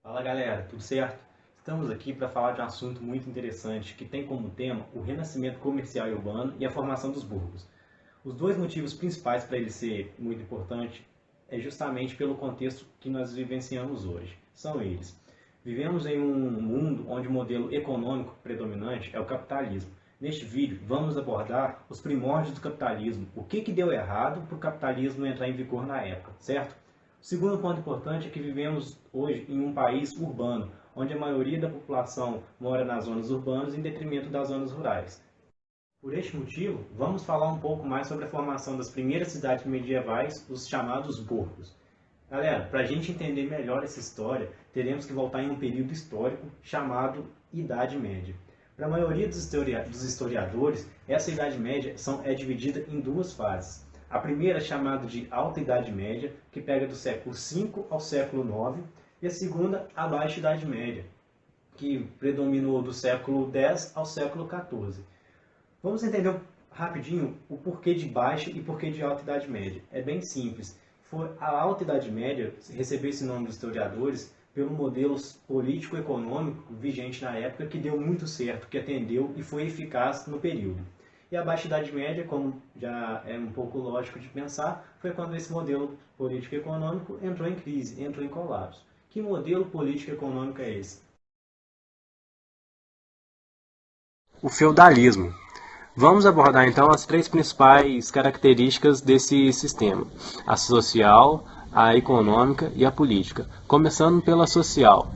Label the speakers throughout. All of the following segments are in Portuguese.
Speaker 1: Fala galera, tudo certo? Estamos aqui para falar de um assunto muito interessante que tem como tema o renascimento comercial e urbano e a formação dos burgos. Os dois motivos principais para ele ser muito importante é justamente pelo contexto que nós vivenciamos hoje. São eles. Vivemos em um mundo onde o modelo econômico predominante é o capitalismo. Neste vídeo vamos abordar os primórdios do capitalismo, o que deu errado para o capitalismo entrar em vigor na época, certo? O segundo ponto importante é que vivemos hoje em um país urbano, onde a maioria da população mora nas zonas urbanas em detrimento das zonas rurais. Por este motivo, vamos falar um pouco mais sobre a formação das primeiras cidades medievais, os chamados burgos. Galera, para a gente entender melhor essa história, teremos que voltar em um período histórico chamado Idade Média. Para a maioria dos historiadores, essa Idade Média é dividida em duas fases. A primeira é chamada de Alta Idade Média, que pega do século V ao século IX, e a segunda, a Baixa Idade Média, que predominou do século X ao século XIV. Vamos entender rapidinho o porquê de Baixa e porquê de Alta Idade Média. É bem simples. A Alta Idade Média recebeu esse nome dos historiadores pelo modelo político-econômico vigente na época, que deu muito certo, que atendeu e foi eficaz no período. E a Baixa Idade Média, como já é um pouco lógico de pensar, foi quando esse modelo político-econômico entrou em crise, entrou em colapso. Que modelo político-econômico é esse? O feudalismo. Vamos abordar então as três principais características desse sistema: a social, a econômica e a política. Começando pela social.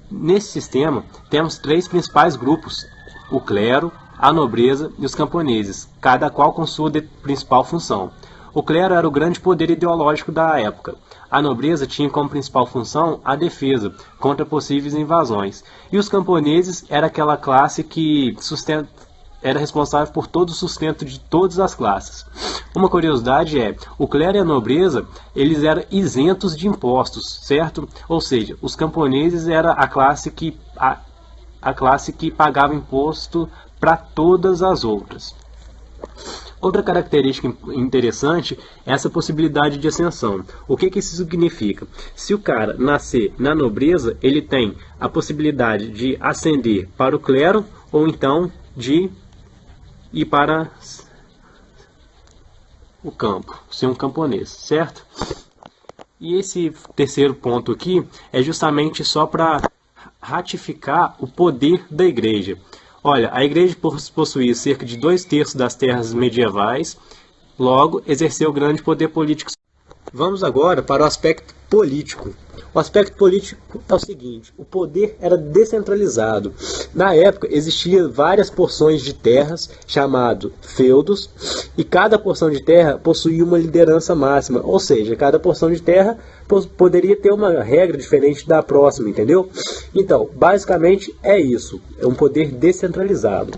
Speaker 1: Nesse sistema temos três principais grupos: o clero, a nobreza e os camponeses, cada qual com sua principal função. O clero era o grande poder ideológico da época. A nobreza tinha como principal função a defesa contra possíveis invasões. E os camponeses era aquela classe que era responsável por todo o sustento de todas as classes. Uma curiosidade é, o clero e a nobreza, eles eram isentos de impostos, certo? Ou seja, os camponeses era a classe que pagava imposto para todas as outras. Outra característica interessante é essa possibilidade de ascensão. O que isso significa? Se o cara nascer na nobreza, ele tem a possibilidade de ascender para o clero ou então de ir para o campo, ser um camponês, certo? E esse terceiro ponto aqui é justamente só para ratificar o poder da igreja. Olha, a igreja possuía cerca de 2/3 das terras medievais, logo exerceu grande poder político. Vamos agora para o aspecto político. O aspecto político é o seguinte: o poder era descentralizado. Na época existiam várias porções de terras, chamadas feudos, e cada porção de terra possuía uma liderança máxima, ou seja, cada porção de terra poderia ter uma regra diferente da próxima, entendeu? Então, basicamente é isso, é um poder descentralizado.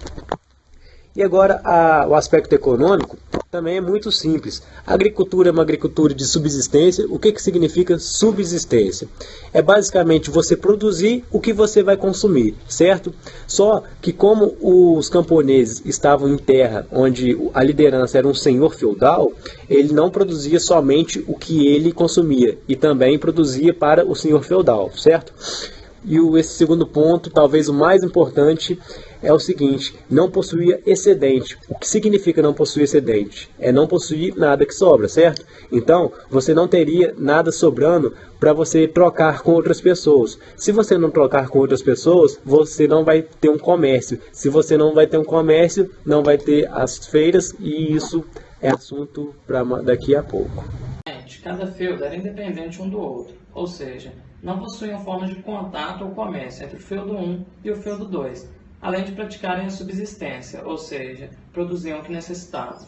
Speaker 1: E agora o aspecto econômico também é muito simples. A agricultura é uma agricultura de subsistência. O que significa subsistência? É basicamente você produzir o que você vai consumir, certo? Só que como os camponeses estavam em terra onde a liderança era um senhor feudal, ele não produzia somente o que ele consumia, e também produzia para o senhor feudal, certo? E esse segundo ponto, talvez o mais importante, é o seguinte: não possuía excedente. O que significa não possuir excedente? É não possuir nada que sobra, certo? Então, você não teria nada sobrando para você trocar com outras pessoas. Se você não trocar com outras pessoas, você não vai ter um comércio. Se você não vai ter um comércio, não vai ter as feiras, e isso é assunto para daqui a pouco.
Speaker 2: Cada feudo era independente um do outro, ou seja, não possuíam formas de contato ou comércio entre o feudo 1 e o feudo 2, além de praticarem a subsistência, ou seja, produziam o que necessitavam.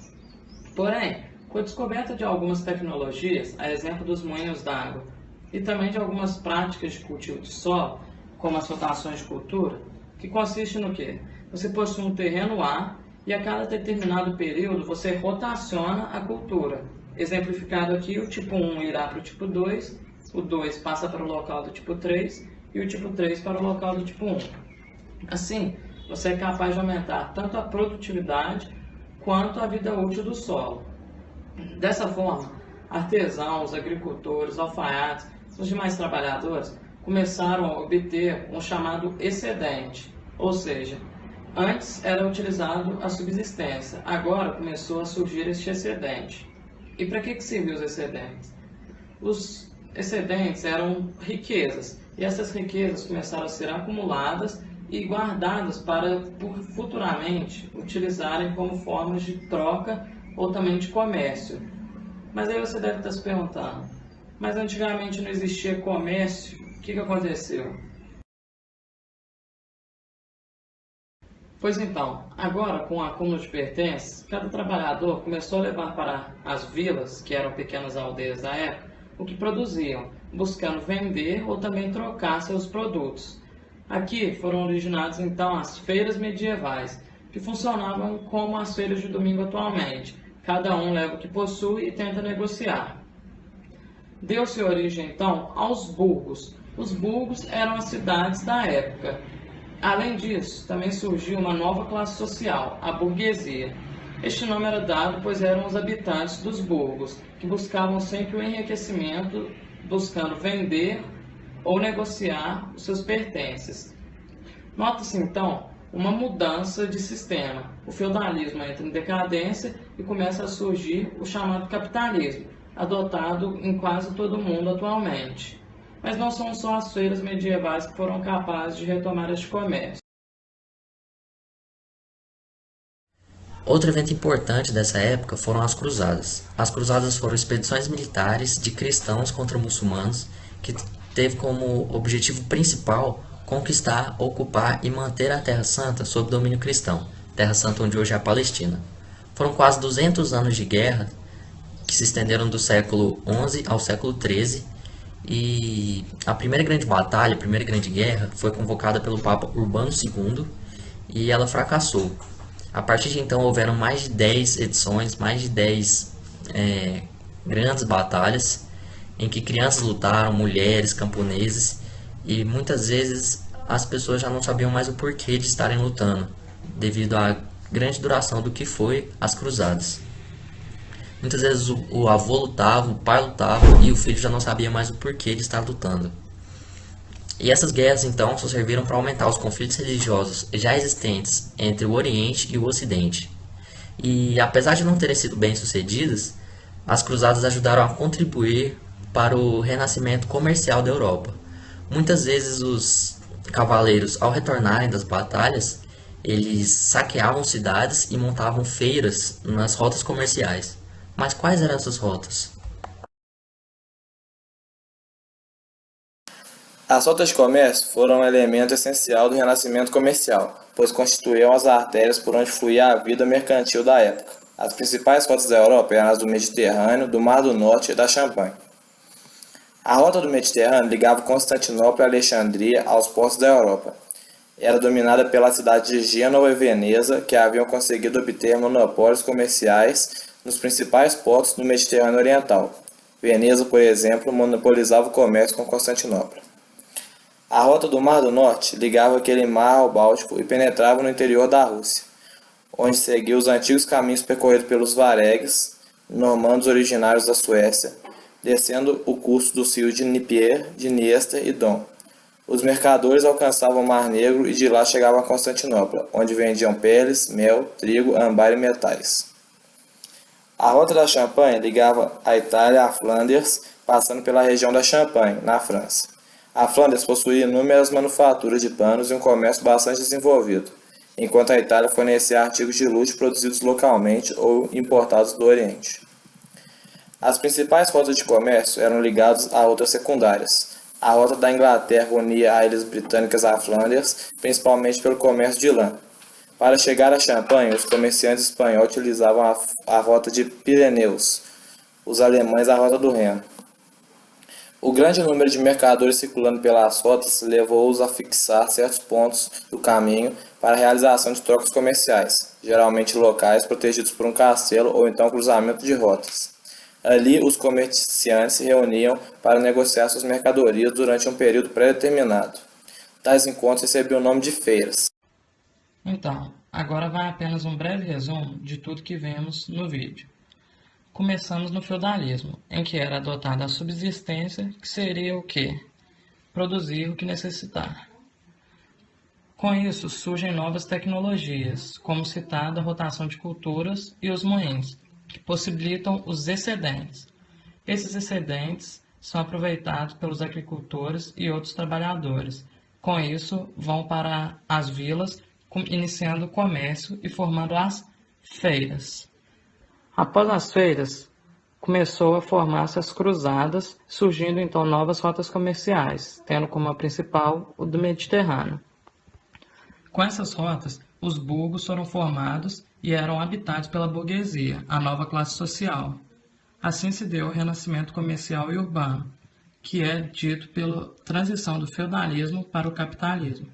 Speaker 2: Porém, com a descoberta de algumas tecnologias, a exemplo dos moinhos d'água, e também de algumas práticas de cultivo de solo, como as rotações de cultura, que consiste no quê? Você possui um terreno A e a cada determinado período você rotaciona a cultura. Exemplificado aqui, o tipo 1 irá para o tipo 2, o 2 passa para o local do tipo 3 e o tipo 3 para o local do tipo 1. Assim, você é capaz de aumentar tanto a produtividade quanto a vida útil do solo. Dessa forma, artesãos, agricultores, alfaiates, os demais trabalhadores começaram a obter um chamado excedente, ou seja, antes era utilizado a subsistência, agora começou a surgir este excedente. E para que serviam os excedentes? Os excedentes eram riquezas, e essas riquezas começaram a ser acumuladas e guardadas para futuramente utilizarem como formas de troca ou também de comércio. Mas aí você deve estar se perguntando, mas antigamente não existia comércio, o que aconteceu? Pois então, agora com o acúmulo de pertences, cada trabalhador começou a levar para as vilas, que eram pequenas aldeias da época, o que produziam, buscando vender ou também trocar seus produtos. Aqui foram originadas então as feiras medievais, que funcionavam como as feiras de domingo atualmente. Cada um leva o que possui e tenta negociar. Deu-se origem então aos burgos. Os burgos eram as cidades da época. Além disso, também surgiu uma nova classe social, a burguesia. Este nome era dado pois eram os habitantes dos burgos, que buscavam sempre o enriquecimento, buscando vender ou negociar os seus pertences. Nota-se então uma mudança de sistema. O feudalismo entra em decadência e começa a surgir o chamado capitalismo, adotado em quase todo o mundo atualmente. Mas não são só as feiras medievais que foram capazes de retomar este comércio.
Speaker 3: Outro evento importante dessa época foram as cruzadas. As cruzadas foram expedições militares de cristãos contra muçulmanos que teve como objetivo principal conquistar, ocupar e manter a Terra Santa sob domínio cristão, Terra Santa onde hoje é a Palestina. Foram quase 200 anos de guerra que se estenderam do século XI ao século XIII, e a primeira grande batalha, a primeira grande guerra, foi convocada pelo Papa Urbano II e ela fracassou. A partir de então houveram mais de 10 edições, mais de 10 grandes batalhas em que crianças lutaram, mulheres, camponeses, e muitas vezes as pessoas já não sabiam mais o porquê de estarem lutando, devido à grande duração do que foi as cruzadas. Muitas vezes o avô lutava, o pai lutava e o filho já não sabia mais o porquê de estar lutando. E essas guerras então só serviram para aumentar os conflitos religiosos já existentes entre o Oriente e o Ocidente. E apesar de não terem sido bem sucedidas, as cruzadas ajudaram a contribuir para o renascimento comercial da Europa. Muitas vezes os cavaleiros, ao retornarem das batalhas, eles saqueavam cidades e montavam feiras nas rotas comerciais. Mas quais eram essas rotas?
Speaker 4: As rotas de comércio foram um elemento essencial do renascimento comercial, pois constituíam as artérias por onde fluía a vida mercantil da época. As principais rotas da Europa eram as do Mediterrâneo, do Mar do Norte e da Champagne. A rota do Mediterrâneo ligava Constantinopla e Alexandria aos portos da Europa. Era dominada pela cidade de Gênova e Veneza, que haviam conseguido obter monopólios comerciais nos principais portos do Mediterrâneo Oriental. Veneza, por exemplo, monopolizava o comércio com Constantinopla. A rota do Mar do Norte ligava aquele mar ao Báltico e penetrava no interior da Rússia, onde seguia os antigos caminhos percorridos pelos varegues, normandos originários da Suécia, descendo o curso dos rios de Dnieper, Dniester e Don. Os mercadores alcançavam o Mar Negro e de lá chegavam a Constantinopla, onde vendiam peles, mel, trigo, âmbar e metais. A rota da Champagne ligava a Itália a Flandres, passando pela região da Champagne, na França. A Flandres possuía inúmeras manufaturas de panos e um comércio bastante desenvolvido, enquanto a Itália fornecia artigos de luxo produzidos localmente ou importados do Oriente. As principais rotas de comércio eram ligadas a rotas secundárias. A rota da Inglaterra unia as ilhas britânicas a Flandres, principalmente pelo comércio de lã. Para chegar a Champagne, os comerciantes espanhóis utilizavam a rota de Pirineus, os alemães a rota do Reno. O grande número de mercadores circulando pelas rotas levou-os a fixar certos pontos do caminho para a realização de trocas comerciais, geralmente locais protegidos por um castelo ou então cruzamento de rotas. Ali, os comerciantes se reuniam para negociar suas mercadorias durante um período pré-determinado. Tais encontros recebiam o nome de feiras.
Speaker 2: Então, agora vai apenas um breve resumo de tudo que vemos no vídeo. Começamos no feudalismo, em que era adotada a subsistência, que seria o quê? produzir o que necessitar. Com isso, surgem novas tecnologias, como citada a rotação de culturas e os moinhos, que possibilitam os excedentes. Esses excedentes são aproveitados pelos agricultores e outros trabalhadores. Com isso, vão para as vilas, iniciando o comércio e formando as feiras. Após as feiras, começou a formar-se as cruzadas, surgindo então novas rotas comerciais, tendo como a principal o do Mediterrâneo. Com essas rotas, os burgos foram formados e eram habitados pela burguesia, a nova classe social. Assim se deu o renascimento comercial e urbano, que é dito pela transição do feudalismo para o capitalismo.